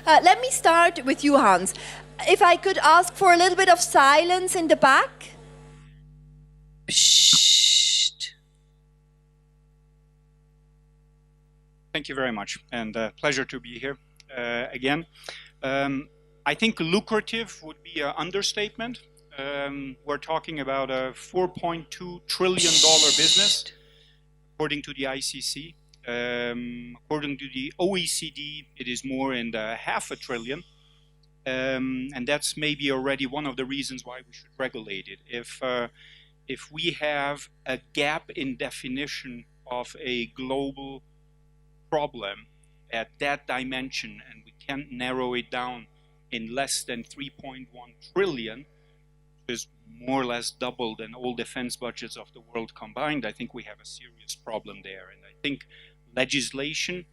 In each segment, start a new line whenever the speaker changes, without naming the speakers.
Let me start with you, Hans. If I could ask for a little bit of silence in the back. Psst.
Thank you very much, and pleasure to be here again. I think lucrative would be an understatement. We're talking about a $4.2 trillion business, according to the ICC. According to the OECD, it is more in the $500 billion. And that's maybe already one of the reasons why we should regulate it. If we have a gap in definition of a global problem at that dimension, and we can't narrow it down in less than 3.1 trillion, which is more or less double than all defense budgets of the world combined, I think we have a serious problem there. And I think legislation,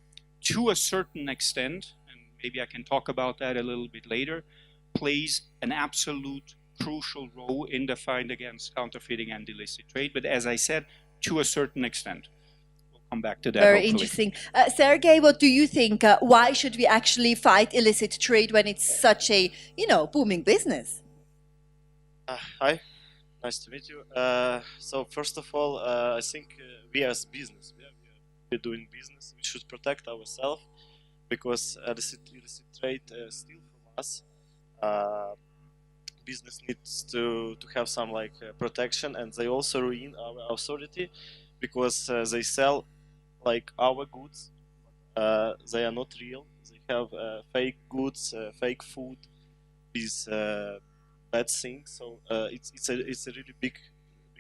to a certain extent, and maybe I can talk about that a little bit later, plays an absolute crucial role in the fight against counterfeiting and illicit trade. But as I said, to a certain extent. We'll come back to that.
Very
hopefully.
interesting. Sergey, what do you think? Why should we actually fight illicit trade when it's such a, booming business?
Hi, nice to meet you. So first of all, I think we as business, we're doing business, we should protect ourselves because illicit trade steals from us. Business needs to have some protection, and they also ruin our authority because they sell our goods. They are not real. They have fake goods, fake food, these bad things. So it's a really big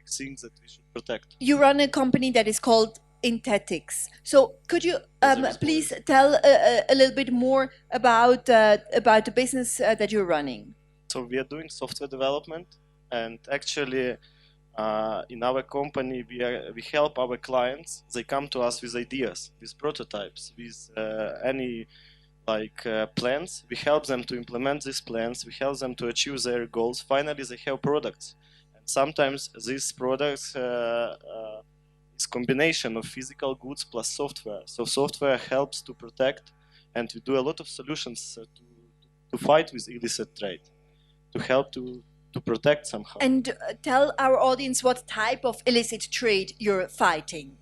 thing that we should protect.
You run a company that is called Intetics. So could you please tell a little bit more about the business that you're running?
So we are doing software development, and actually in our company we help our clients. They come to us with ideas, with prototypes, with any plans. We help them to implement these plans. We help them to achieve their goals. Finally, they have products, and sometimes these products is combination of physical goods plus software. So software helps to protect, and we do a lot of solutions to fight with illicit trade, to help to protect somehow.
And tell our audience what type of illicit trade you're fighting.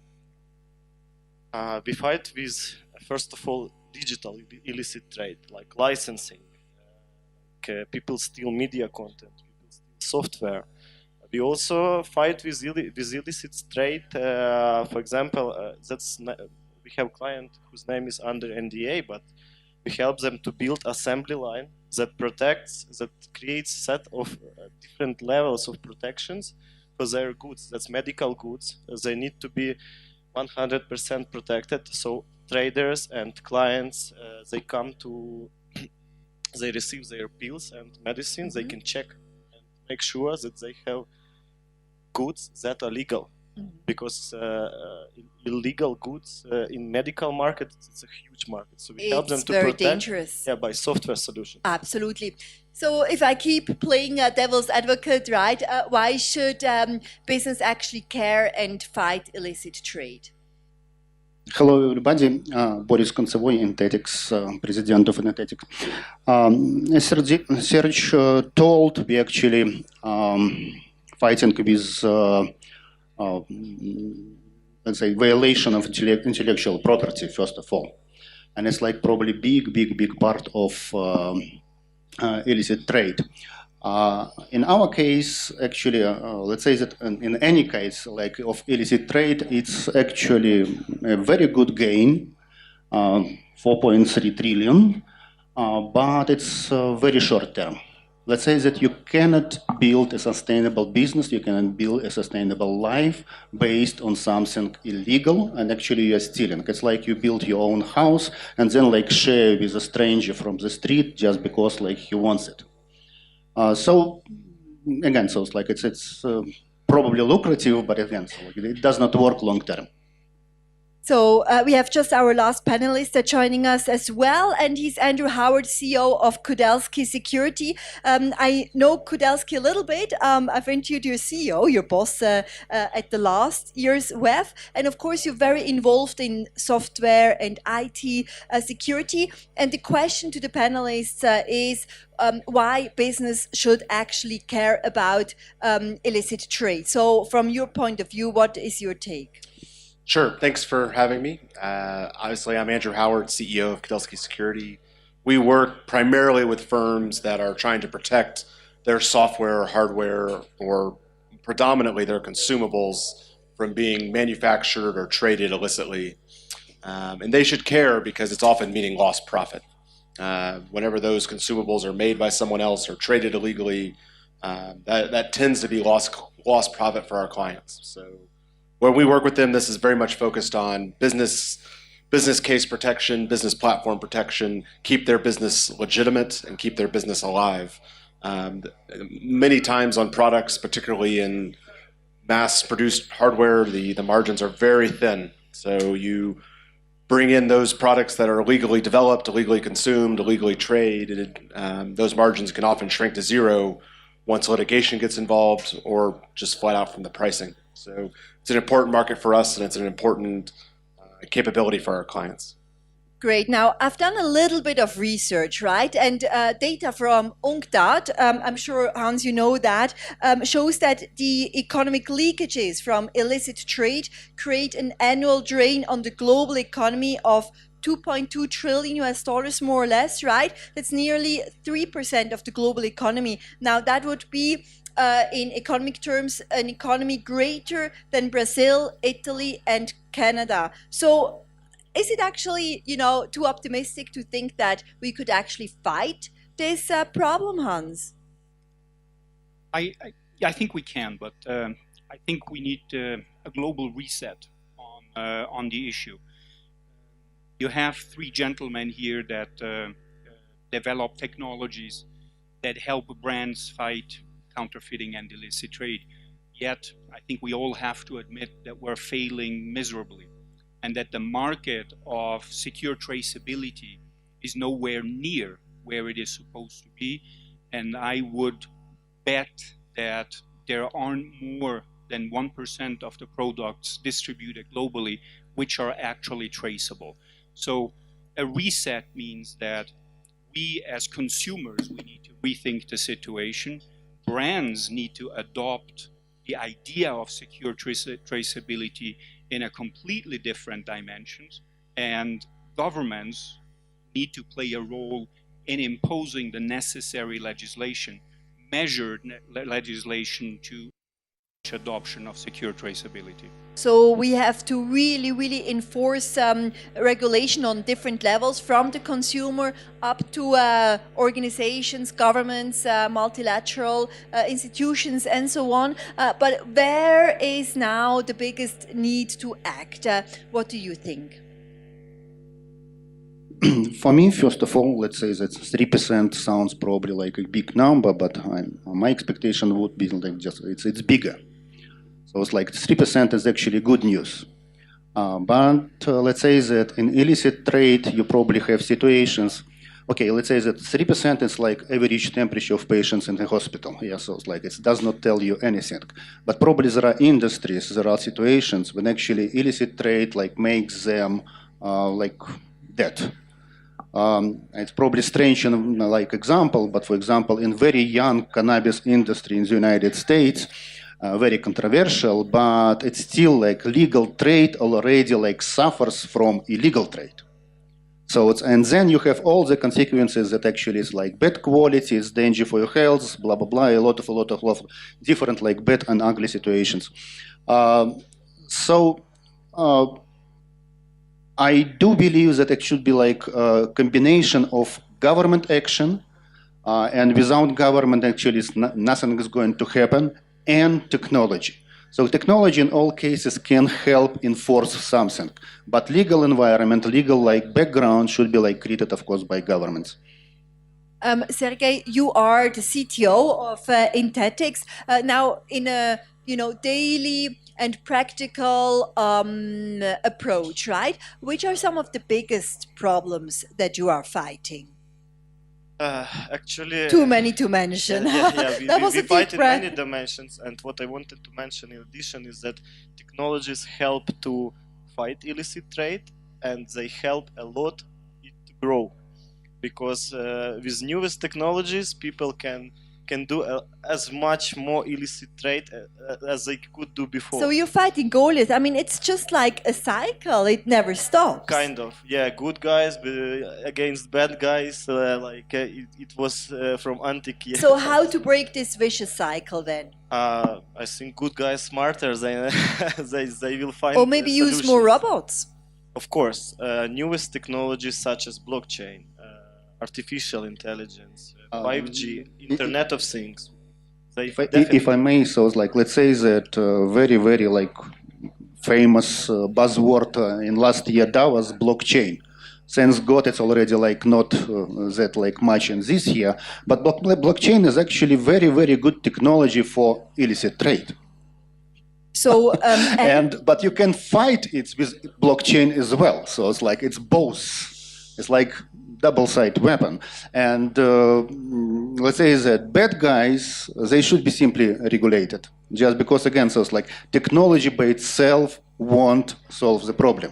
We fight with, first of all, digital illicit trade, like licensing. People steal media content, people steal software. We also fight with illicit trade. For example, we have a client whose name is under NDA, but we help them to build assembly line that protects, that creates set of different levels of protections for their goods. That's medical goods. They need to be 100% protected. So traders and clients, they come to, they receive their pills and medicines. They can check and make sure that they have goods that are legal. Because illegal goods in medical market, it's a huge market. So we help them to protect.
It's very dangerous.
Yeah, by software solutions.
Absolutely. So if I keep playing devil's advocate, right? Why should business actually care and fight illicit trade?
Hello, everybody. Boris Kontsevoi, Intetics, president of Intetics. As Sergey told, we actually fighting with let's say violation of intellectual property, first of all, and it's probably big part of illicit trade. In our case, actually, let's say that in any case of illicit trade, it's actually a very good gain, 4.3 trillion, but it's very short term. Let's say that you cannot build a sustainable business, you cannot build a sustainable life based on something illegal, and actually you are stealing. It's like you build your own house and then share with a stranger from the street just because he wants it. So again, so it's probably lucrative, but again, so it does not work long term.
So we have just our last panelist joining us as well, and he's Andrew Howard, CEO of Kudelski Security. I know Kudelski a little bit. I've interviewed your CEO, your boss, at the last year's WEF, and of course you're very involved in software and IT security. And the question to the panelists is why business should actually care about illicit trade. So from your point of view, what is your take?
Sure. Thanks for having me. Obviously, I'm Andrew Howard, CEO of Kudelski Security. We work primarily with firms that are trying to protect their software or hardware, or predominantly their consumables, from being manufactured or traded illicitly. And they should care because it's often meaning lost profit. Whenever those consumables are made by someone else or traded illegally, that tends to be lost profit for our clients. So when we work with them, this is very much focused on business case protection, business platform protection, keep their business legitimate and keep their business alive. Many times on products, particularly in mass-produced hardware, the margins are very thin. So you bring in those products that are illegally developed, illegally consumed, illegally traded, those margins can often shrink to zero once litigation gets involved or just flat out from the pricing. So it's an important market for us, and it's an important capability for our clients.
Great. Now, I've done a little bit of research, right? And data from UNCTAD, I'm sure, Hans, you know that, shows that the economic leakages from illicit trade create an annual drain on the global economy of $2.2 trillion US dollars, more or less, right? That's nearly 3% of the global economy. Now, that would be in economic terms, an economy greater than Brazil, Italy, and Canada. So is it actually, too optimistic to think that we could actually fight this problem, Hans?
I think we can, but I think we need a global reset on the issue. You have three gentlemen here that develop technologies that help brands fight counterfeiting and illicit trade. Yet, I think we all have to admit that we're failing miserably, and that the market of secure traceability is nowhere near where it is supposed to be. And I would bet that there aren't more than 1% of the products distributed globally which are actually traceable. So a reset means that we as consumers, we need to rethink the situation. Brands need to adopt the idea of secure traceability in a completely different dimensions, and governments need to play a role in imposing the necessary legislation, measured legislation to adoption of secure traceability.
So we have to really enforce regulation on different levels, from the consumer up to organizations, governments, multilateral institutions, and so on. But where is now the biggest need to act? What do you think?
For me, first of all, let's say that 3% sounds probably like a big number, but my expectation would be like it's bigger. So it's like 3% is actually good news. But let's say that in illicit trade, you probably have situations. Okay, let's say that 3% is like average temperature of patients in the hospital. Yeah, so it's like it does not tell you anything. But probably there are industries, there are situations when actually illicit trade like makes them like dead. It's probably strange in like example, but for example, in very young cannabis industry in the United States, very controversial, but it's still like legal trade already like suffers from illegal trade. So and then you have all the consequences that actually is like bad quality, it's danger for your health, blah blah blah, a lot of different like bad and ugly situations. I do believe that it should be like a combination of government action, and without government actually nothing is going to happen, and technology. So technology in all cases can help enforce something, but legal environment, legal like background should be like created, of course, by governments.
Sergey, you are the CTO of Intetics. Now, in a daily and practical approach, right? Which are some of the biggest problems that you are fighting?
Actually,
Too many to mention. That was
we
a deep
fight in
breath.
many dimensions, and what I wanted to mention in addition is that technologies help to fight illicit trade, and they help a lot it to grow, because with newest technologies, people can do as much more illicit trade as they could do before.
So you're fighting Goliath. I mean, it's just like a cycle. It never stops.
Kind of, yeah. Good guys against bad guys, it was from antique.
So how to break this vicious cycle then?
I think good guys smarter. They will find.
Or maybe use more robots.
Of course, newest technologies such as blockchain, artificial intelligence, 5G, Internet of Things.
If I may, so it's like, let's say that very, very like famous buzzword in last year Davos, blockchain. Thanks God, it's already like not that like much in this year, but blockchain is actually very, very good technology for illicit trade.
So,
but you can fight it with blockchain as well. So it's like it's both. It's like double-sided weapon. And let's say that bad guys, they should be simply regulated. Just because, again, so it's like technology by itself won't solve the problem.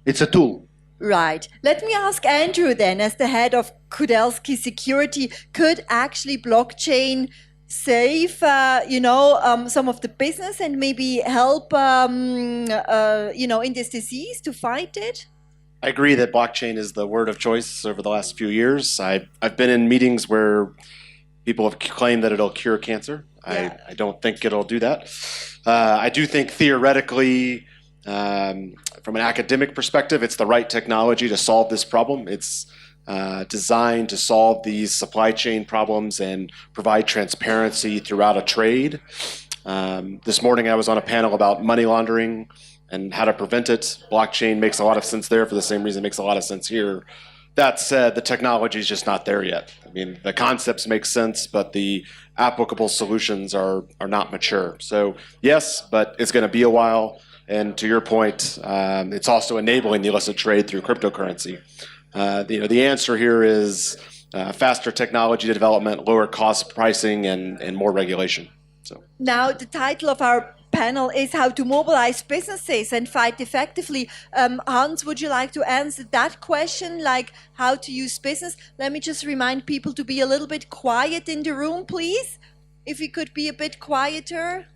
It's a tool.
Right. Let me ask Andrew then, as the head of Kudelski Security, could actually blockchain save, some of the business and maybe help, in this disease to fight it?
I agree that blockchain is the word of choice over the last few years. I've been in meetings where people have claimed that it'll cure cancer.
Yeah.
I don't think it'll do that. I do think theoretically, from an academic perspective, it's the right technology to solve this problem. It's designed to solve these supply chain problems and provide transparency throughout a trade. This morning I was on a panel about money laundering and how to prevent it. Blockchain makes a lot of sense there for the same reason it makes a lot of sense here. That said, the technology is just not there yet. I mean, the concepts make sense, but the applicable solutions are not mature. So yes, but it's going to be a while. And to your point, it's also enabling the illicit trade through cryptocurrency. The answer here is faster technology development, lower cost pricing, and more regulation. So
now the title of our panel is how to mobilize businesses and fight effectively. Hans, would you like to answer that question, like how to use business? Let me just remind people to be a little bit quiet in the room, please. If we could be a bit quieter.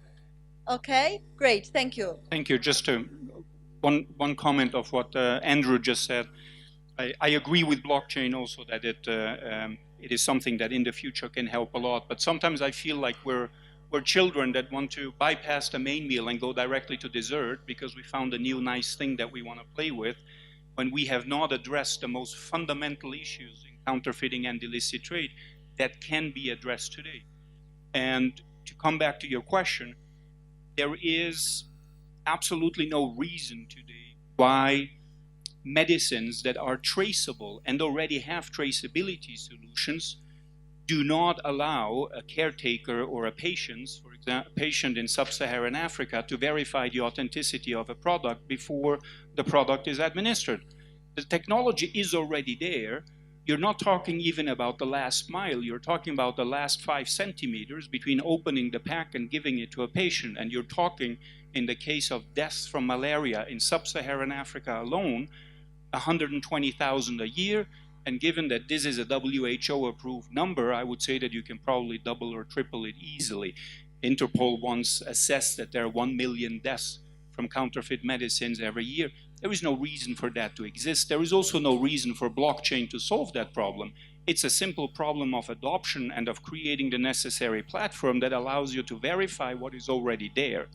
Okay, great, thank you.
Thank you. Just one comment of what Andrew just said. I agree with blockchain also that it is something that in the future can help a lot. But sometimes I feel like we're children that want to bypass the main meal and go directly to dessert because we found a new nice thing that we want to play with, when we have not addressed the most fundamental issues in counterfeiting and illicit trade that can be addressed today. And to come back to your question, there is absolutely no reason today why medicines that are traceable and already have traceability solutions do not allow a caretaker or a patient, for example, patient in sub-Saharan Africa, to verify the authenticity of a product before the product is administered. The technology is already there. You're not talking even about the last mile. You're talking about the last 5 centimeters between opening the pack and giving it to a patient. And you're talking, in the case of deaths from malaria in sub-Saharan Africa alone, 120,000 a year. And given that this is a WHO-approved number, I would say that you can probably double or triple it easily. Interpol once assessed that there are 1 million deaths from counterfeit medicines every year. There is no reason for that to exist. There is also no reason for blockchain to solve that problem. It's a simple problem of adoption and of creating the necessary platform that allows you to verify what is already there.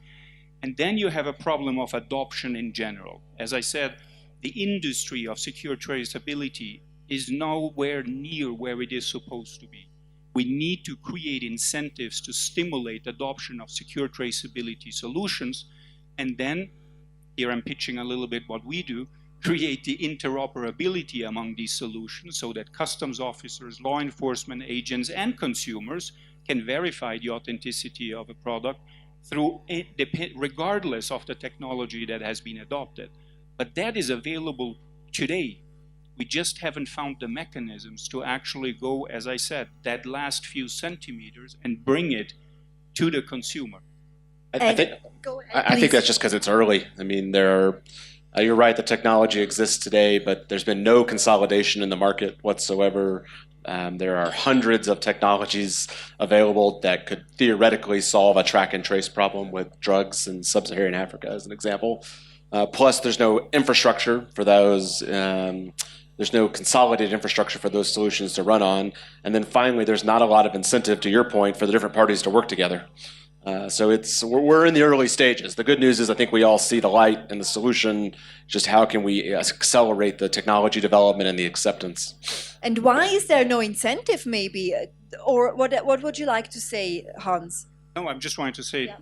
And then you have a problem of adoption in general. As I said, the industry of secure traceability is nowhere near where it is supposed to be. We need to create incentives to stimulate adoption of secure traceability solutions, and then, here I'm pitching a little bit what we do, create the interoperability among these solutions so that customs officers, law enforcement agents, and consumers can verify the authenticity of a product through it, regardless of the technology that has been adopted. But that is available today. We just haven't found the mechanisms to actually go, as I said, that last few centimeters and bring it to the consumer.
I think,
Go ahead,
I think
please.
that's just because it's early. I mean, you're right, the technology exists today, but there's been no consolidation in the market whatsoever. There are hundreds of technologies available that could theoretically solve a track and trace problem with drugs in sub-Saharan Africa, as an example. Plus, there's no infrastructure for those. There's no consolidated infrastructure for those solutions to run on. And then finally, there's not a lot of incentive, to your point, for the different parties to work together. So we're in the early stages. The good news is I think we all see the light and the solution. Just how can we accelerate the technology development and the acceptance?
And why is there no incentive, maybe? Or what would you like to say, Hans?
No, I'm just wanting to say,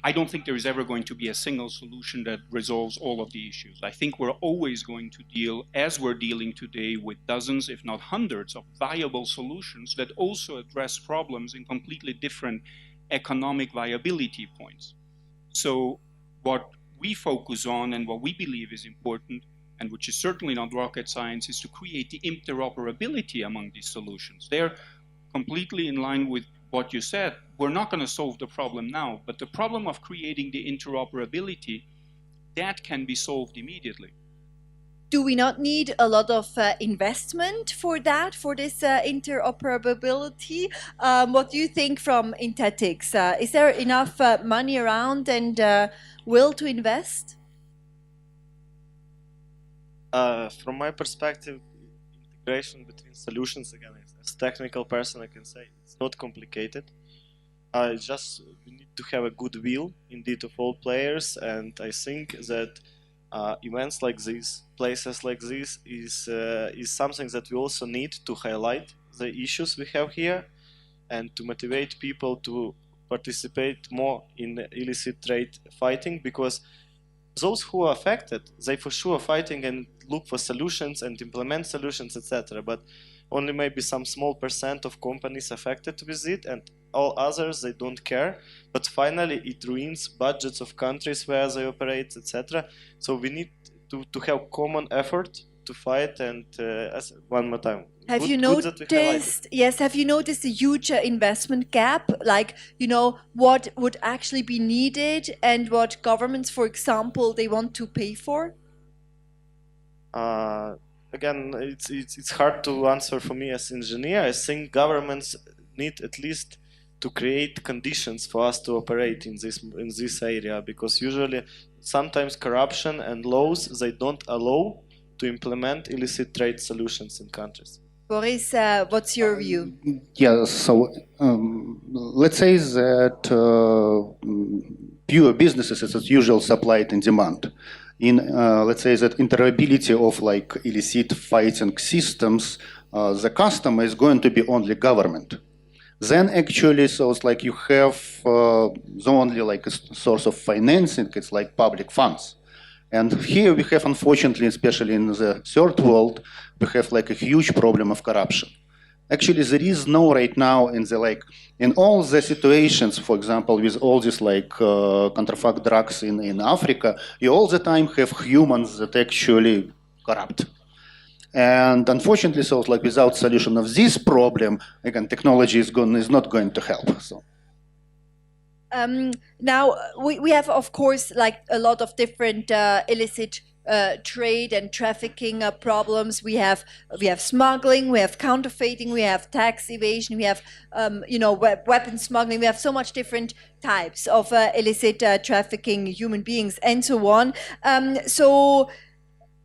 I don't think there is ever going to be a single solution that resolves all of the issues. I think we're always going to deal, as we're dealing today, with dozens, if not hundreds, of viable solutions that also address problems in completely different economic viability points. So what we focus on and what we believe is important, and which is certainly not rocket science, is to create the interoperability among these solutions. They're completely in line with what you said. We're not going to solve the problem now, but the problem of creating the interoperability, that can be solved immediately.
Do we not need a lot of investment for that, for this interoperability? What do you think from Intetics? Is there enough money around and will to invest?
From my perspective, integration between solutions, again, as a technical person, I can say it's not complicated. It's just we need to have a goodwill indeed of all players, and I think that events like this, places like this, is something that we also need to highlight the issues we have here, and to motivate people to participate more in illicit trade fighting, because those who are affected, they for sure are fighting and look for solutions and implement solutions, etc. But only maybe some small % of companies affected with it, and all others, they don't care. But finally, it ruins budgets of countries where they operate, etc. So we need to have common effort to fight. And as one more time,
Have
good,
you
good that we highlighted.
noticed? Yes, have you noticed a huge investment gap? Like, you know, what would actually be needed and what governments, for example, they want to pay for?
Again, it's hard to answer for me as engineer. I think governments need at least to create conditions for us to operate in this area, because usually sometimes corruption and laws, they don't allow to implement illicit trade solutions in countries.
Boris, what's your view?
Yeah, so let's say that pure businesses is as usual supply and demand. In let's say that interoperability of like illicit fighting systems, the customer is going to be only government. Then actually, so it's like you have the only like a source of financing, it's like public funds. And here we have, unfortunately, especially in the third world, we have like a huge problem of corruption. Actually, there is no right now in the like in all the situations, for example, with all these like counterfeit drugs in Africa, you all the time have humans that actually corrupt. And unfortunately, so it's like without solution of this problem, again, technology is not going to help. So.
Now we have, of course, like a lot of different illicit trade and trafficking problems. We have smuggling, we have counterfeiting, we have tax evasion, we have you know, weapon smuggling. We have so much different types of illicit trafficking human beings and so on. So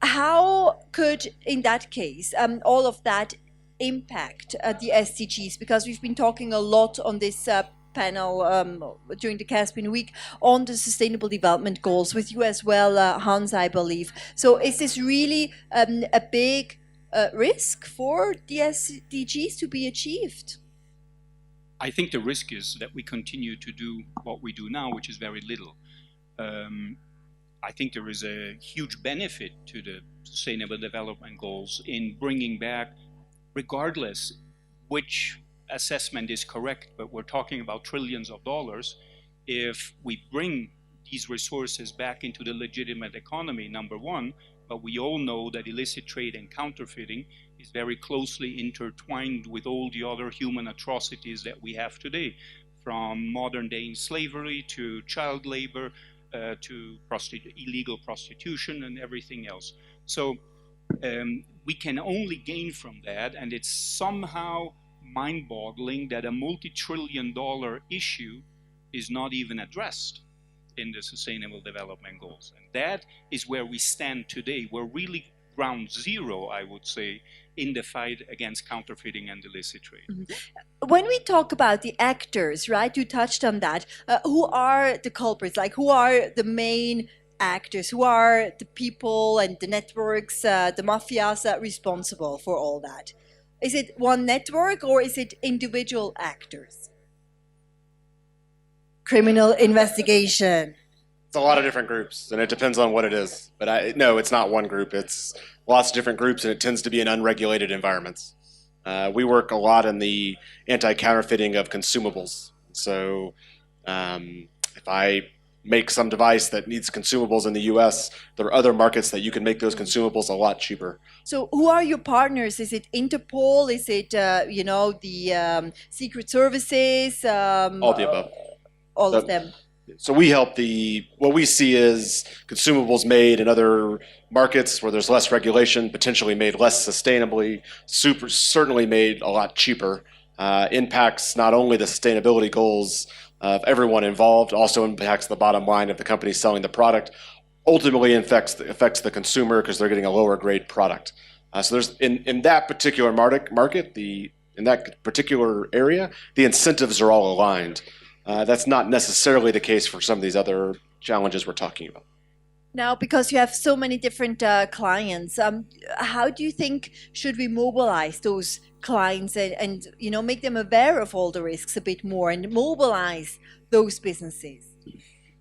how could, in that case, all of that impact the SDGs? Because we've been talking a lot on this panel during the Caspian Week on the Sustainable Development Goals, with you as well, Hans, I believe. So is this really a big risk for the SDGs to be achieved?
I think the risk is that we continue to do what we do now, which is very little. I think there is a huge benefit to the Sustainable Development Goals in bringing back, regardless which assessment is correct, but we're talking about trillions of dollars, if we bring these resources back into the legitimate economy, number one, but we all know that illicit trade and counterfeiting is very closely intertwined with all the other human atrocities that we have today, from modern day slavery to child labor to illegal prostitution and everything else. So we can only gain from that, and it's somehow mind-boggling that a multi-trillion-dollar issue is not even addressed in the Sustainable Development Goals. And that is where we stand today. We're really ground zero, I would say, in the fight against counterfeiting and illicit trade.
Mm-hmm. When we talk about the actors, right, you touched on that, who are the culprits? Like, who are the main actors? Who are the people and the networks, the mafias responsible for all that? Is it one network or is it individual actors? Criminal investigation.
It's a lot of different groups, and it depends on what it is. But no, it's not one group. It's lots of different groups, and it tends to be in unregulated environments. We work a lot in the anti-counterfeiting of consumables. So if I make some device that needs consumables in the US, there are other markets that you can make those consumables a lot cheaper.
So who are your partners? Is it Interpol? Is it, the Secret Services?
All the above.
All of them.
So we help what we see is consumables made in other markets where there's less regulation, potentially made less sustainably, certainly made a lot cheaper. Impacts not only the sustainability goals of everyone involved, also impacts the bottom line of the company selling the product, ultimately affects the consumer because they're getting a lower grade product. So there's in that particular market, in that particular area, the incentives are all aligned. That's not necessarily the case for some of these other challenges we're talking about.
Now, because you have so many different clients, how do you think should we mobilize those clients and make them aware of all the risks a bit more and mobilize those businesses?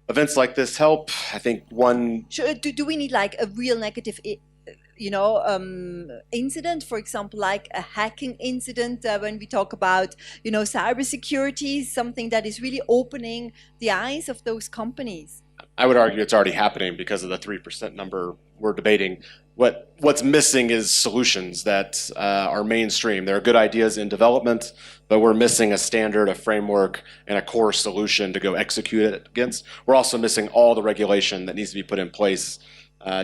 Events like this help. I think one.
Do we need like a real negative incident, for example, like a hacking incident when we talk about, cybersecurity, something that is really opening the eyes of those companies?
I would argue it's already happening because of the 3% number we're debating. What's missing is solutions that are mainstream. There are good ideas in development, but we're missing a standard, a framework, and a core solution to go execute it against. We're also missing all the regulation that needs to be put in place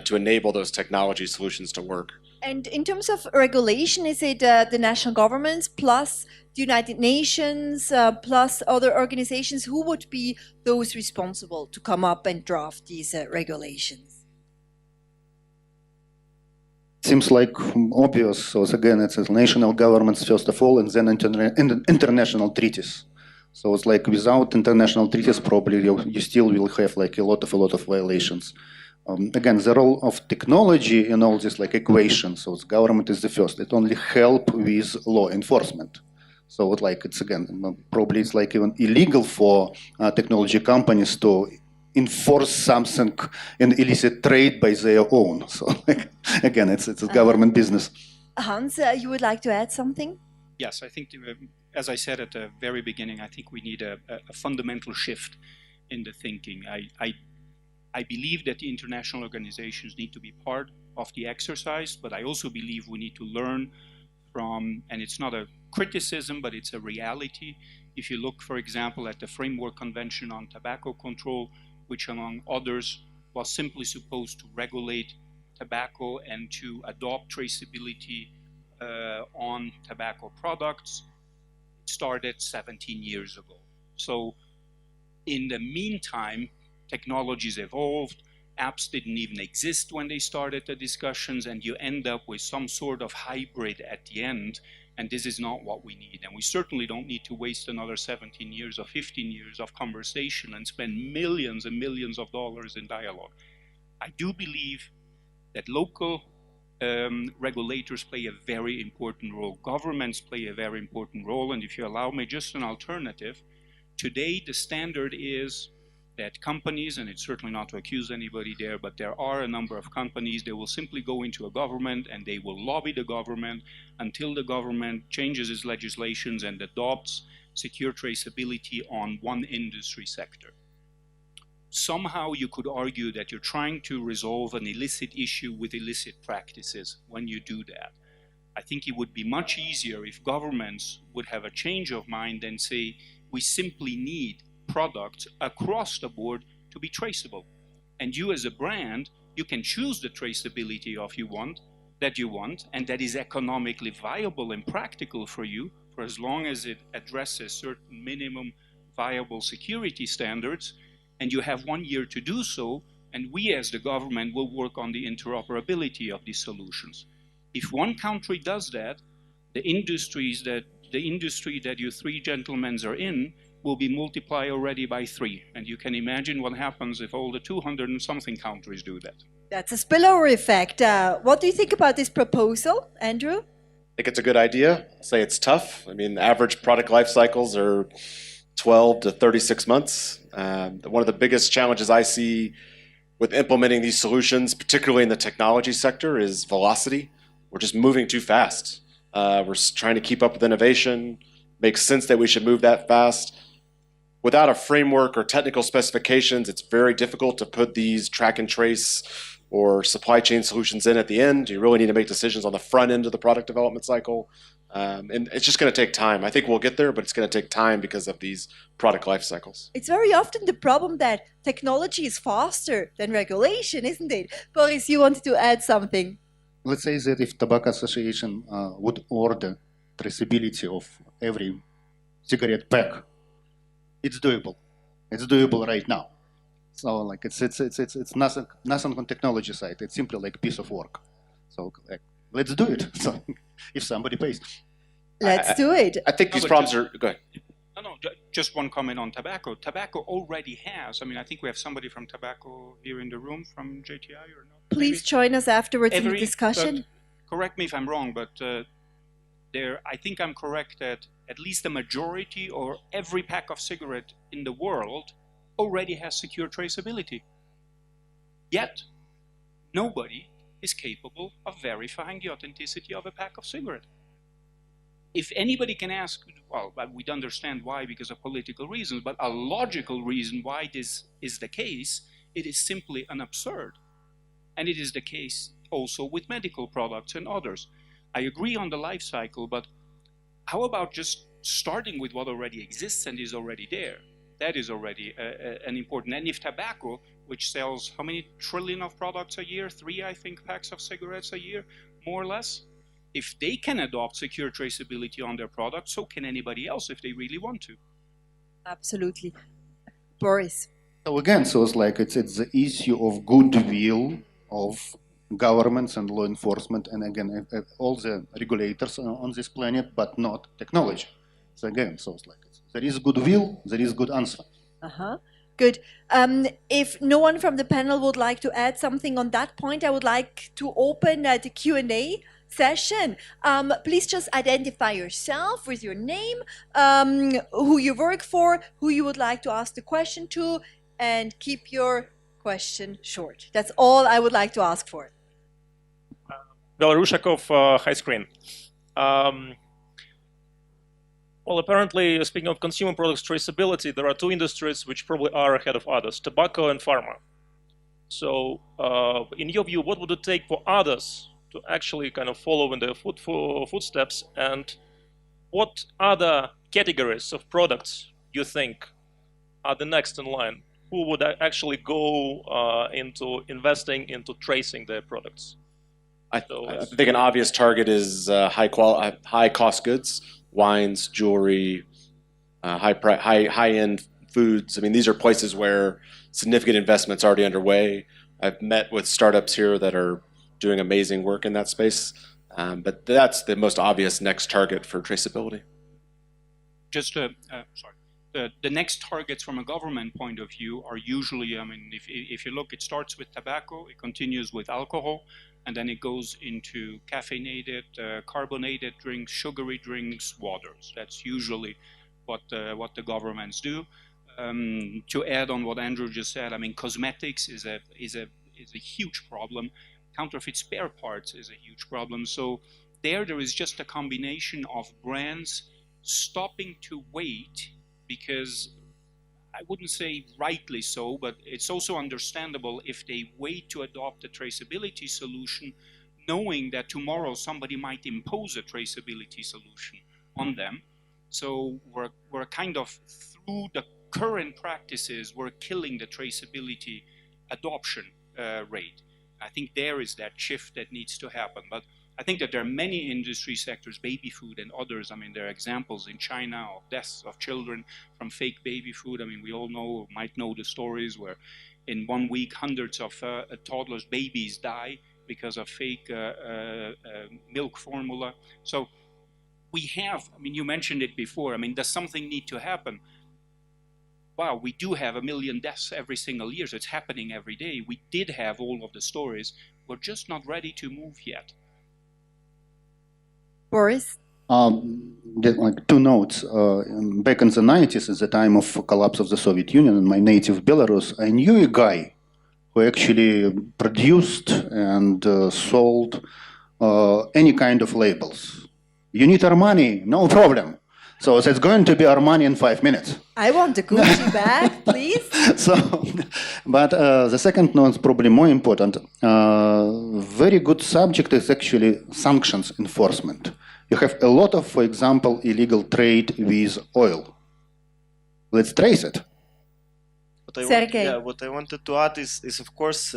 to enable those technology solutions to work.
And in terms of regulation, is it the national governments plus the United Nations plus other organizations? Who would be those responsible to come up and draft these regulations?
Seems like obvious. So again, it's national governments first of all, and then international treaties. So it's like without international treaties, probably you still will have like a lot of violations. Again, the role of technology in all this like equation. So the government is the first. It only help with law enforcement. So it's again probably it's like even illegal for technology companies to enforce something in illicit trade by their own. So again, it's a government business.
Hans, you would like to add something?
Yes, I think, as I said at the very beginning, I think we need a fundamental shift in the thinking. I believe that the international organizations need to be part of the exercise, but I also believe we need to learn from, and it's not a criticism, but it's a reality. If you look, for example, at the Framework Convention on Tobacco Control, which among others was simply supposed to regulate tobacco and to adopt traceability on tobacco products, it started 17 years ago. So in the meantime, technologies evolved, apps didn't even exist when they started the discussions, and you end up with some sort of hybrid at the end, and this is not what we need. And we certainly don't need to waste another 17 years or 15 years of conversation and spend millions and millions of dollars in dialogue. I do believe that local regulators play a very important role. Governments play a very important role, and if you allow me just an alternative, today the standard is that companies, and it's certainly not to accuse anybody there, but there are a number of companies, they will simply go into a government and they will lobby the government until the government changes its legislations and adopts secure traceability on one industry sector. somehow you could argue that you're trying to resolve an illicit issue with illicit practices when you do that. I think it would be much easier if governments would have a change of mind and say, we simply need products across the board to be traceable. And you as a brand, you can choose the traceability that you want, and that is economically viable and practical for you, for as long as it addresses certain minimum viable security standards, and you have 1 year to do so, and we as the government will work on the interoperability of these solutions. If one country does that, the industry that you three gentlemen are in will be multiplied already by 3. And you can imagine what happens if all the 200 and something countries do that.
That's a spillover effect. What do you think about this proposal, Andrew?
I think it's a good idea. I'll say it's tough. I mean, average product life cycles are 12 to 36 months. One of the biggest challenges I see with implementing these solutions, particularly in the technology sector, is velocity. We're just moving too fast. We're trying to keep up with innovation. Makes sense that we should move that fast. Without a framework or technical specifications, it's very difficult to put these track and trace or supply chain solutions in at the end. You really need to make decisions on the front end of the product development cycle. And it's just going to take time. I think we'll get there, but it's going to take time because of these product life cycles.
It's very often the problem that technology is faster than regulation, isn't it? Boris, you wanted to add something.
Let's say that if Tobacco Association would order traceability of every cigarette pack, it's doable. It's doable right now. So like it's nothing on technology side. It's simply like a piece of work. So like, let's do it. So if somebody pays,
let's do it.
I think these problems are. Go ahead.
No, just one comment on tobacco. Tobacco already has. I mean, I think we have somebody from tobacco here in the room from JTI or not.
Please join us afterwards in the discussion.
Correct me if I'm wrong, but I think I'm correct that at least the majority or every pack of cigarette in the world already has secure traceability. Yet, nobody is capable of verifying the authenticity of a pack of cigarette. If anybody can ask, well, we'd understand why because of political reasons, but a logical reason why this is the case, it is simply an absurd. And it is the case also with medical products and others. I agree on the life cycle, but how about just starting with what already exists and is already there? That is already an important. And if tobacco, which sells how many trillion of products a year? 3, I think, packs of cigarettes a year, more or less. If they can adopt secure traceability on their products, so can anybody else if they really want to.
Absolutely. Boris.
So again, so it's like it's the issue of goodwill of governments and law enforcement, and again, all the regulators on this planet, but not technology. So again, so it's like there is goodwill, there is good answer.
Good. If no one from the panel would like to add something on that point, I would like to open the Q&A session. Please just identify yourself with your name, who you work for, who you would like to ask the question to, and keep your question short. That's all I would like to ask for.
Belarushakov, High Screen. Well, apparently, speaking of consumer products traceability, there are 2 industries which probably are ahead of others, tobacco and pharma. So, in your view, what would it take for others to actually kind of follow in their footsteps, and what other categories of products you think are the next in line? Who would actually go into investing into tracing their products?
I think an obvious target is high cost goods, wines, jewelry, high-end foods. I mean, these are places where significant investment's already underway. I've met with startups here that are doing amazing work in that space, but that's the most obvious next target for traceability.
Just the next targets from a government point of view are usually, I mean, if you look, it starts with tobacco, it continues with alcohol, and then it goes into caffeinated, carbonated drinks, sugary drinks, waters. That's usually what the governments do. To add on what Andrew just said, I mean, cosmetics is a huge problem. Counterfeit spare parts is a huge problem. So there is just a combination of brands stopping to wait because I wouldn't say rightly so, but it's also understandable if they wait to adopt a traceability solution, knowing that tomorrow somebody might impose a traceability solution on them. So we're kind of, through the current practices, we're killing the traceability adoption rate. I think there is that shift that needs to happen. But I think that there are many industry sectors, baby food and others. I mean, there are examples in China of deaths of children from fake baby food. I mean, we all know, might know the stories where in 1 week hundreds of toddlers, babies die because of fake milk formula. So we have, I mean, you mentioned it before, I mean, does something need to happen? Wow, we do have 1 million deaths every single year, so it's happening every day. We did have all of the stories. We're just not ready to move yet.
Boris?
Like 2 notes. Back in the 90s, at the time of collapse of the Soviet Union in my native Belarus, I knew a guy who actually produced and sold any kind of labels. You need Armani? No problem. So it's going to be Armani in 5 minutes.
I want a Gucci bag, please.
So, but the second note is probably more important. Very good subject is actually sanctions enforcement. You have a lot of, for example, illegal trade with oil. Let's trace it.
Sergey.
What I wanted to add is of course,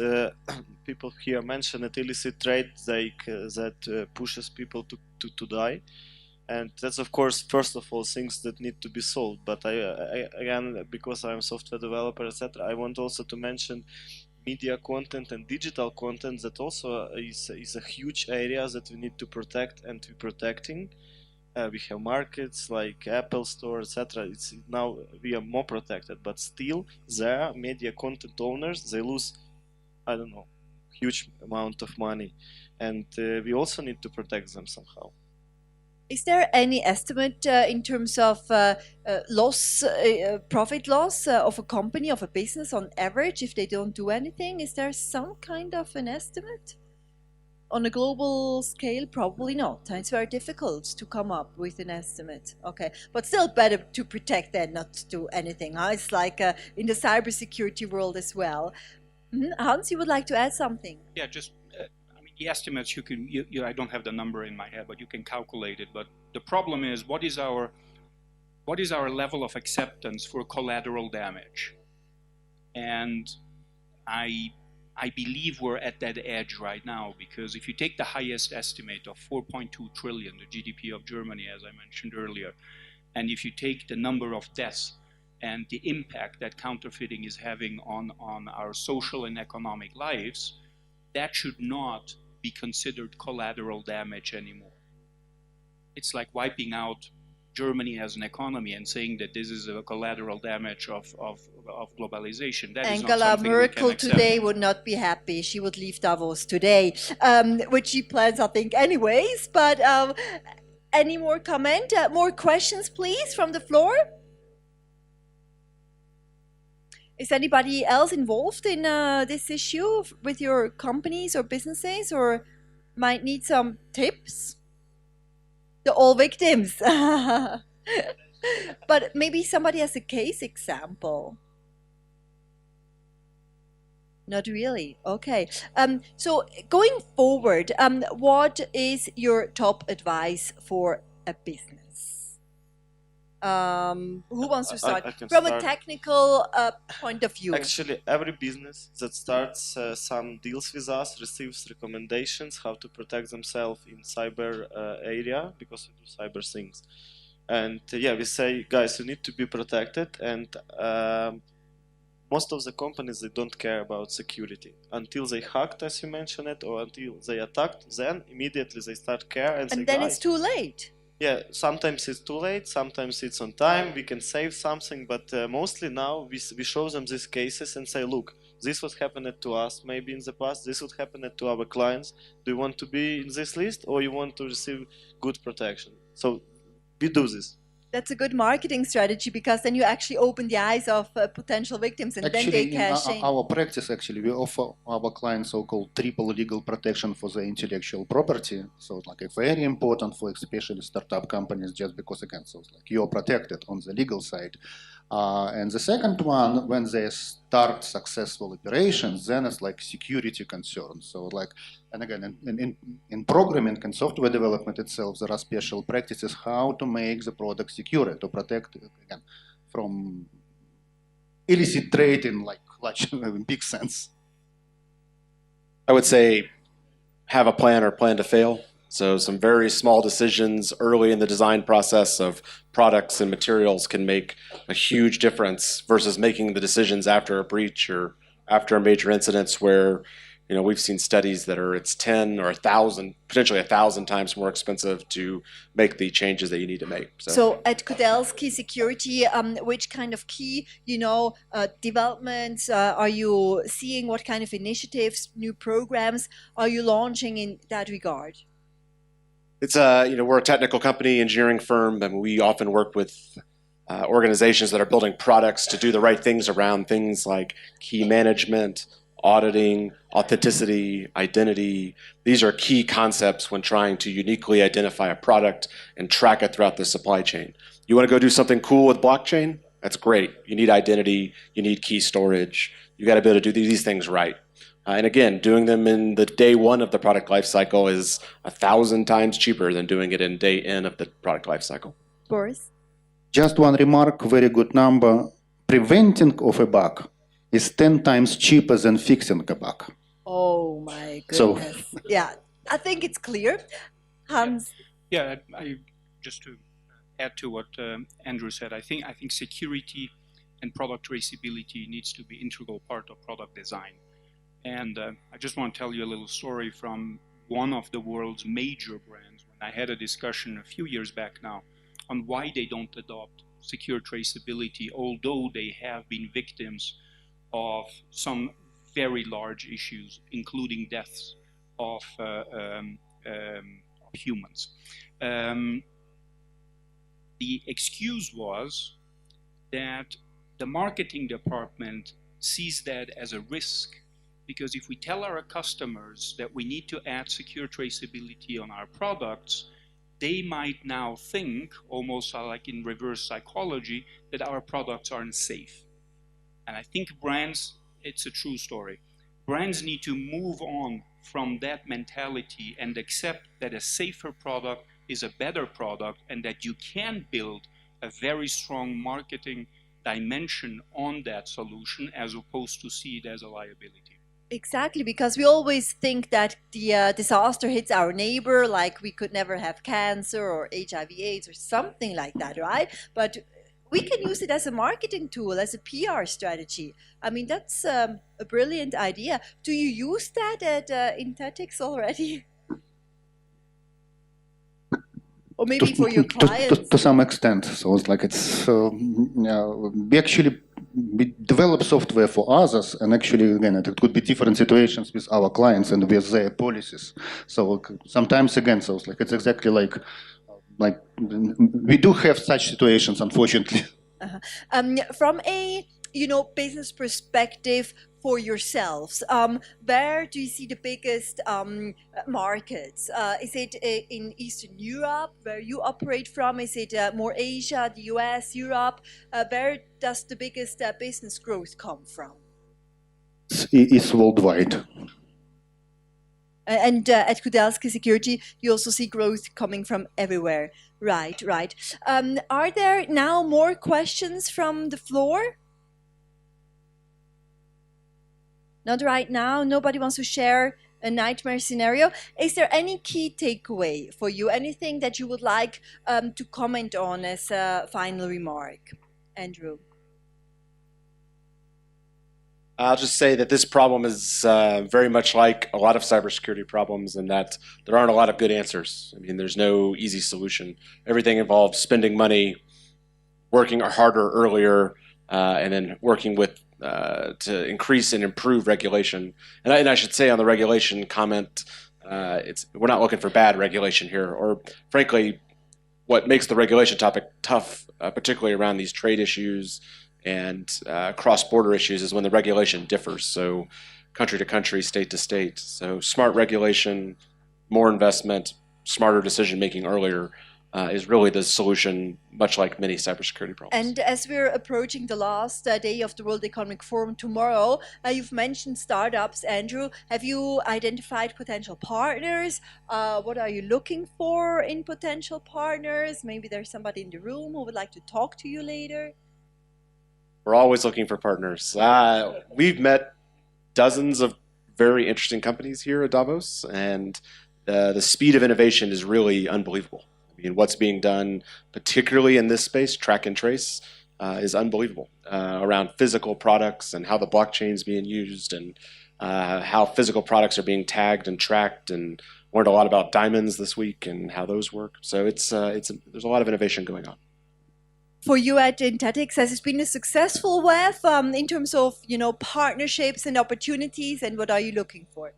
people here mentioned that illicit trade that pushes people to die. And that's, of course, first of all, things that need to be solved. But I again, because I'm a software developer, etc., I want also to mention media content and digital content that also is a huge area that we need to protect and we're protecting. We have markets like Apple Store, etc. It's now we are more protected, but still, there media content owners, they lose, I don't know, huge amount of money, and we also need to protect them somehow.
Is there any estimate in terms of loss, profit loss of a company, of a business on average if they don't do anything? Is there some kind of an estimate? On a global scale, probably not. It's very difficult to come up with an estimate. Okay, but still better to protect than not to do anything. Huh? It's like in the cybersecurity world as well. Hans, you would like to add something?
Yeah, just the estimates you can, I don't have the number in my head, but you can calculate it. But the problem is, what is our level of acceptance for collateral damage? And I believe we're at that edge right now, because if you take the highest estimate of 4.2 trillion, the GDP of Germany, as I mentioned earlier, and if you take the number of deaths and the impact that counterfeiting is having on our social and economic lives, that should not be considered collateral damage anymore. It's like wiping out Germany as an economy and saying that this is a collateral damage of globalization. That is not
Angela
something we can
Merkel
accept.
today would not be happy. She would leave Davos today, which she plans, I think, anyways. But any more comment? More questions, please, from the floor? Is anybody else involved in this issue with your companies or businesses, or might need some tips? They're all victims. But maybe somebody has a case example. Not really. Okay. So going forward, what is your top advice for a business? Who wants to start?
I can
From
start.
a technical point of view.
Actually, every business that starts some deals with us receives recommendations how to protect themselves in cyber area, because we do cyber things. And yeah, we say, guys, you need to be protected. And most of the companies, they don't care about security until they hacked, as you mentioned it, or until they attacked. Then immediately they start care and say,
And then
guys,
it's too late.
yeah, sometimes it's too late, sometimes it's on time, we can save something, but mostly now we show them these cases and say, look, this was happened to us maybe in the past, this would happen to our clients. Do you want to be in this list, or you want to receive good protection? So we do this.
That's a good marketing strategy, because then you actually open the eyes of potential victims, and
Actually,
then they cash in.
in our practice, actually, we offer our clients so-called triple legal protection for their intellectual property. So it's like very important for especially startup companies, just because, again, so it's like you're protected on the legal side. And the second one, when they start successful operations, then it's like security concerns. So like, and again, in programming and software development itself, there are special practices how to make the product secure, to protect, again, from illicit trade in like large, big sense.
I would say have a plan or plan to fail. So some very small decisions early in the design process of products and materials can make a huge difference versus making the decisions after a breach or after a major incidents where, you know, we've seen studies that are it's 10 or 1,000, potentially 1,000 times more expensive to make the changes that you need to make.
So at Kudelski Security, which kind of key, developments are you seeing? What kind of initiatives, new programs are you launching in that regard?
It's we're a technical company, engineering firm, and we often work with organizations that are building products to do the right things around things like key management, auditing, authenticity, identity. These are key concepts when trying to uniquely identify a product and track it throughout the supply chain. You want to go do something cool with blockchain? That's great. You need identity, you need key storage. You got to be able to do these things right. And again, doing them in the day one of the product lifecycle is 1,000 times cheaper than doing it in day N of the product lifecycle.
Boris?
Just one remark, very good number. Preventing of a bug is 10 times cheaper than fixing a bug.
Oh my goodness.
So,
yeah, I think it's clear. Hans?
Yeah, I just to add to what Andrew said, I think security and product traceability needs to be integral part of product design. And I just want to tell you a little story from one of the world's major brands when I had a discussion a few years back now on why they don't adopt secure traceability, although they have been victims of some very large issues, including deaths of humans. The excuse was that the marketing department sees that as a risk, because if we tell our customers that we need to add secure traceability on our products, they might now think, almost like in reverse psychology, that our products aren't safe. And I think brands, it's a true story. Brands need to move on from that mentality and accept that a safer product is a better product and that you can build a very strong marketing dimension on that solution as opposed to see it as a liability.
Exactly, because we always think that the disaster hits our neighbor, like we could never have cancer or HIV/AIDS or something like that, right? But we can use it as a marketing tool, as a PR strategy. I mean, that's a brilliant idea. Do you use that at Intetics already? Or maybe for your clients?
To some extent. So it's like we develop software for others, and actually, again, it could be different situations with our clients and with their policies. So sometimes, again, so it's exactly like we do have such situations, unfortunately.
From a business perspective for yourselves, where do you see the biggest markets? Is it in Eastern Europe, where you operate from? Is it more Asia, the US, Europe? Where does the biggest business growth come from?
It's worldwide.
And at Kudelski Security, you also see growth coming from everywhere. Right. Are there now more questions from the floor? Not right now. Nobody wants to share a nightmare scenario. Is there any key takeaway for you? Anything that you would like to comment on as a final remark? Andrew?
I'll just say that this problem is very much like a lot of cybersecurity problems in that there aren't a lot of good answers. I mean, there's no easy solution. Everything involves spending money, working harder earlier, and then working with to increase and improve regulation. And I should say on the regulation comment, we're not looking for bad regulation here, or frankly, what makes the regulation topic tough, particularly around these trade issues and cross-border issues, is when the regulation differs. So country to country, state to state. So smart regulation, more investment, smarter decision making earlier is really the solution, much like many cybersecurity problems.
And as we're approaching the last day of the World Economic Forum tomorrow, you've mentioned startups, Andrew. Have you identified potential partners? What are you looking for in potential partners? Maybe there's somebody in the room who would like to talk to you later.
We're always looking for partners. We've met dozens of very interesting companies here at Davos, and the speed of innovation is really unbelievable. I mean, what's being done, particularly in this space, track and trace, is unbelievable around physical products and how the blockchain is being used and how physical products are being tagged and tracked, and learned a lot about diamonds this week and how those work. So there's a lot of innovation going on.
For you at Intetics, has it been a successful web in terms of partnerships and opportunities, and what are you looking for?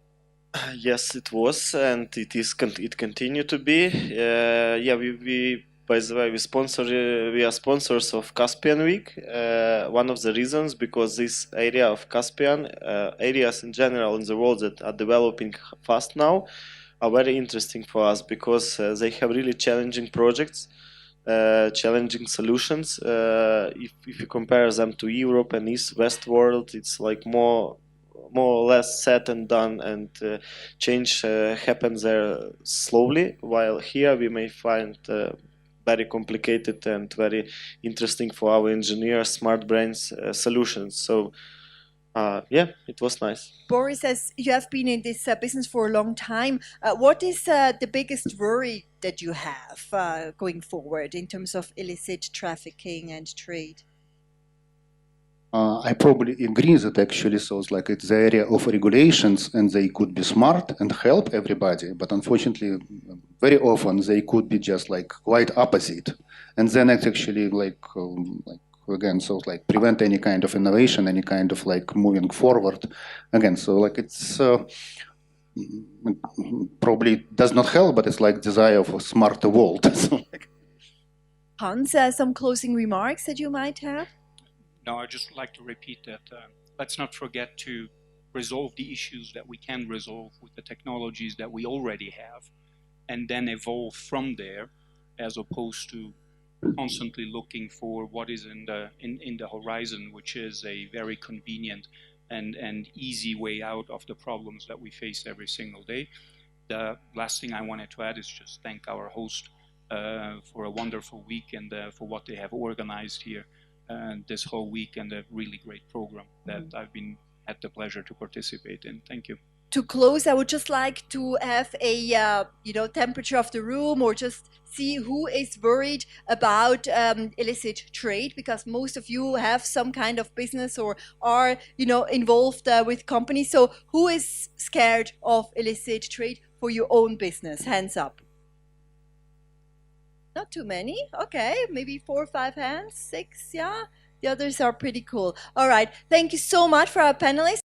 Yes, it was, and it continued to be. Yeah, we by the way, we are sponsors of Caspian Week. One of the reasons, because this area of Caspian, areas in general in the world that are developing fast now, are very interesting for us, because they have really challenging projects, challenging solutions. If you compare them to Europe and East-West world, it's like more or less said and done, and change happens there slowly, while here we may find very complicated and very interesting for our engineers, smart brains solutions. So yeah, it was nice.
Boris, as you have been in this business for a long time, what is the biggest worry that you have going forward in terms of illicit trafficking and trade?
I probably agree that actually, so it's the area of regulations, and they could be smart and help everybody, but unfortunately, very often they could be just quite opposite, and then it's actually again, so prevent any kind of innovation, any kind of moving forward. Again, so it's probably does not help, but it's desire of a smarter world.
Hans, some closing remarks that you might have?
No, I'd just like to repeat that let's not forget to resolve the issues that we can resolve with the technologies that we already have, and then evolve from there, as opposed to constantly looking for what is in the horizon, which is a very convenient and easy way out of the problems that we face every single day. The last thing I wanted to add is just thank our host for a wonderful week, and for what they have organized here this whole week, and a really great program that I've had the pleasure to participate in. Thank you.
To close, I would just like to have a temperature of the room, or just see who is worried about illicit trade, because most of you have some kind of business or are involved with companies. So who is scared of illicit trade for your own business? Hands up. Not too many. Okay, maybe 4 or 5 hands, 6. Yeah, the others are pretty cool. All right, thank you so much for our panelists.